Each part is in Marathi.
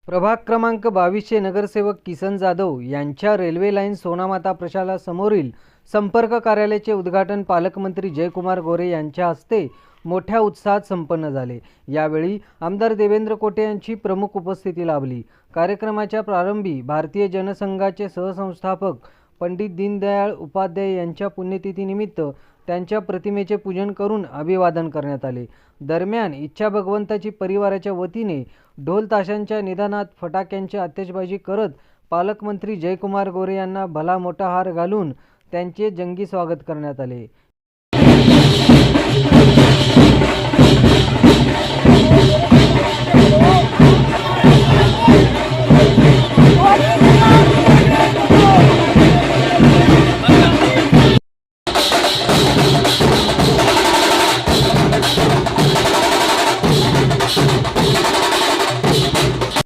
प्रभाग क्रमांक 22चे नगरसेवक किसन जाधव यांच्या रेल्वे लाईन सोनामाता प्रशाला समोरील संपर्क कार्यालयाचे उद्घाटन पालकमंत्री जयकुमार गोरे यांच्या हस्ते मोठ्या उत्साहात संपन्न झाले। यावेळी आमदार देवेंद्र कोटे यांची प्रमुख उपस्थिती लाभली। कार्यक्रमाच्या प्रारंभी भारतीय जनसंघाचे सहसंस्थापक पंडित दीनदयाळ उपाध्याय यांच्या पुण्यतिथीनिमित्त त्यांच्या प्रतिमेचे पूजन करून अभिवादन करण्यात आले। दरम्यान इच्छा भगवंताची परिवाराच्या वतीने ढोल ताशांच्या निदानात फटाक्यांची आतिषबाजी करत पालकमंत्री जयकुमार गोरे यांना भला मोठा हार घालून त्यांचे जंगी स्वागत करण्यात आले।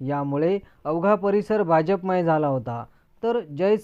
यामुळे अवघा परिसर भाजपमय झाला होता। तर जय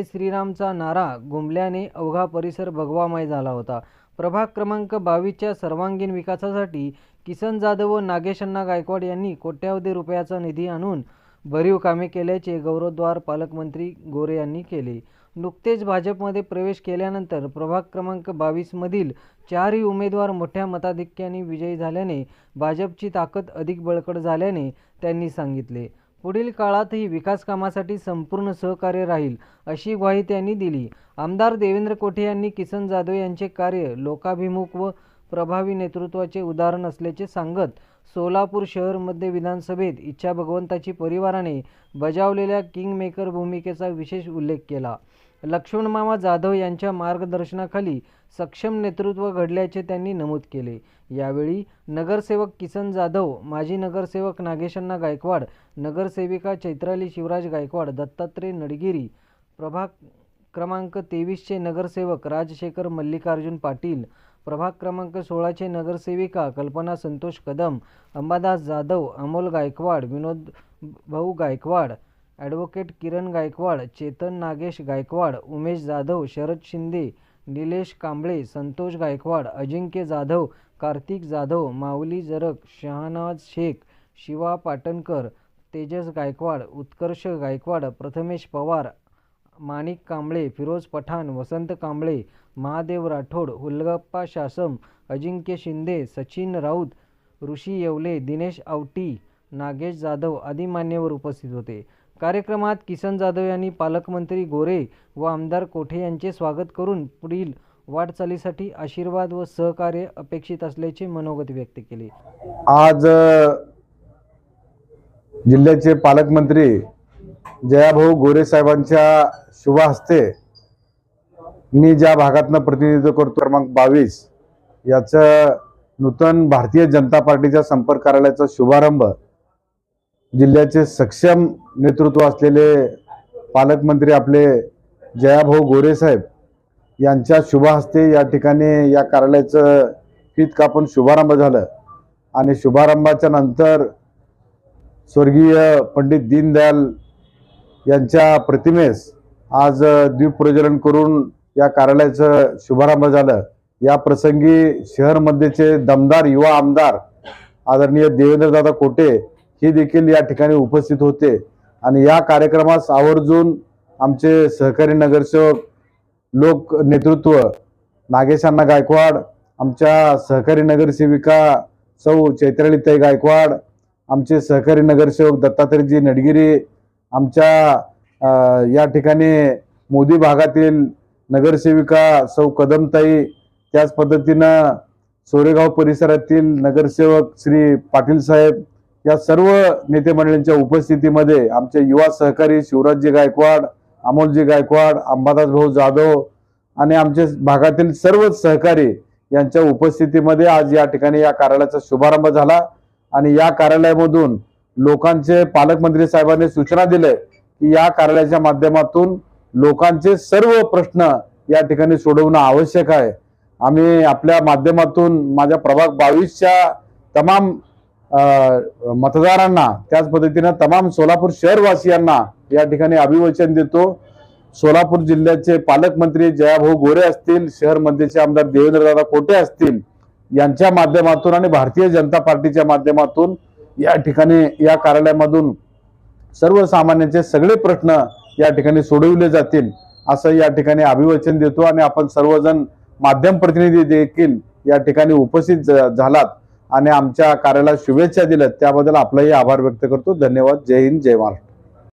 श्रीरामचा नारा घुमल्याने अवघा परिसर भगवामय झाला होता। प्रभाग क्रमांक 22च्या सर्वांगीण विकासासाठी किसन जाधव व नागेशअण्णा गायकवाड यांनी कोट्यावधी रुपयाचा निधी आणून भरीव कामे केल्याचे गौरवोद्गार पालकमंत्री गोरे यांनी केले। नुकतेच भाजपमध्ये प्रवेश केल्यानंतर प्रभाग क्रमांक 22 मधील चारही उमेदवार मोठ्या मताधिक्याने विजयी झाल्याने भाजपची ताकद अधिक बळकट झाल्याने त्यांनी सांगितले। पुढील काळातही विकास कामासाठी संपूर्ण सहकार्य राहील अशी ग्वाही त्यांनी दिली। आमदार देवेंद्र कोटे यांनी किसन जाधव यांचे कार्य लोकाभिमुख व प्रभावी नेतृत्वाचे उदाहरण असल्याचे सांगत सोलापूर शहर मध्य विधानसभेत इच्छा भगवंताची परिवाराने बजावलेल्या किंगमेकर भूमिकेचा विशेष उल्लेख केला। लक्ष्मण मामा जाधव यांच्या मार्गदर्शनाखाली सक्षम नेतृत्व घडल्याचे त्यांनी नमूद केले। यावेळी नगरसेवक किसन जाधव, माजी नगरसेवक नागेशअण्णा गायकवाड, नगरसेविका चैत्राली शिवराज गायकवाड, दत्तात्रय नडगिरी, प्रभाग क्रमांक 23चे नगरसेवक राजशेखर मल्लिकार्जुन पाटील, प्रभाग क्रमांक 16चे नगरसेविका कल्पना संतोष कदम, अंबादास जाधव, अमोल गायकवाड, विनोद भाऊ गायकवाड, ॲडव्होकेट किरण गायकवाड, चेतन नागेश गायकवाड, उमेश जाधव, शरद शिंदे, निलेश कांबळे, संतोष गायकवाड, अजिंक्य जाधव, कार्तिक जाधव, माऊली जरग, शहानवाज शेख, शिवा पाटणकर, तेजस गायकवाड, उत्कर्ष गायकवाड, प्रथमेश पवार, माणिक कांबळे, फिरोज पठाण, वसंत कांबळे, महादेव राठोड, हुलगप्पा शासम, अजिंक्य शिंदे, सचिन राऊत, ऋषी येवले, दिनेश आवटी, नागेश जाधव आदी मान्यवर उपस्थित होते। कार्यक्रमात किसन जाधव यांनी पालकमंत्री गोरे व आमदार कोठे यांचे स्वागत करून पुढील वाटचालीसाठी आशीर्वाद व सहकार्य अपेक्षित असल्याचे मनोगत व्यक्त केले। आज जिल्ह्याचे पालकमंत्री जयाभाऊ गोरे साहेबांच्या शुभ हस्ते मी ज्या भागातनं प्रतिनिधित्व करतो क्रमांक 22 याचं नूतन भारतीय जनता पार्टीच्या संपर्क कार्यालयाचा शुभारंभ जिल्ह्याचे सक्षम नेतृत्व असलेले पालकमंत्री आपले जयाभाऊ गोरे साहेब यांच्या शुभ हस्ते या ठिकाणी या कार्यालयाचं फीत कापून शुभारंभ झालं आणि शुभारंभाच्या नंतर स्वर्गीय पंडित दीनदयाळ यांच्या प्रतिमेस आज दीप प्रज्वलन करून या कार्यालयाचं शुभारंभ झालं। या प्रसंगी शहर मध्येचे दमदार युवा आमदार आदरणीय देवेंद्रदादा कोटे हे देखील या ठिकाणी उपस्थित होते आणि या कार्यक्रमास आवर्जून आमचे सहकारी नगरसेवक लोक नेतृत्व नागेशअण्णा गायकवाड, आमच्या सहकारी नगरसेविका सौ चैत्रालीताई गायकवाड, आमचे सहकारी नगरसेवक दत्तात्रयजी नडगिरी, आमच्या या ठिकाणी मोदी भागातील नगरसेविका सौ कदमताई, त्याच पद्धतीनं सोरेगाव परिसरातील नगरसेवक श्री पाटील साहेब, या सर्व नेते मंडळींच्या उपस्थितीमध्ये आमचे युवा सहकारी शिवराजजी गायकवाड, अमोलजी गायकवाड, अंबादास भाऊ जाधव आणि आमचे भागातील सर्व सहकारी यांच्या उपस्थितीमध्ये आज या ठिकाणी या कार्यालयाचा शुभारंभ झाला आणि या कार्यालयामधून लोकांचे पालकमंत्री साहेबांनी सूचना दिले की या कार्यालयाच्या माध्यमातून लोकांचे सर्व प्रश्न या ठिकाणी सोडवणं आवश्यक आहे। आम्ही आपल्या माध्यमातून माझ्या प्रभाग 22च्या तमाम मतदारांना त्याच पद्धतीने तमाम सोलापूर शहरवासियांना या ठिकाणी अभिवचन देतो। सोलापूर जिल्ह्याचे पालकमंत्री जयाभाऊ गोरे असतील, शहर मध्येचे आमदार देवेंद्रदादा कोटे असतील, यांच्या माध्यमातून आणि भारतीय जनता पार्टीच्या माध्यमातून या ठिकाणी या कार्यालयामधून सर्वसामान्यांचे सगळे प्रश्न या ठिकाणी सोडविले जातील असं या ठिकाणी अभिवचन देतो। आणि आपण सर्वजण माध्यम प्रतिनिधी देखील या ठिकाणी उपस्थित झालात आणि आमच्या कार्यालयाला शुभेच्छा दिल्यात त्याबद्दल आपलाही आभार व्यक्त करतो। धन्यवाद। जय हिंद, जय महाराष्ट्र।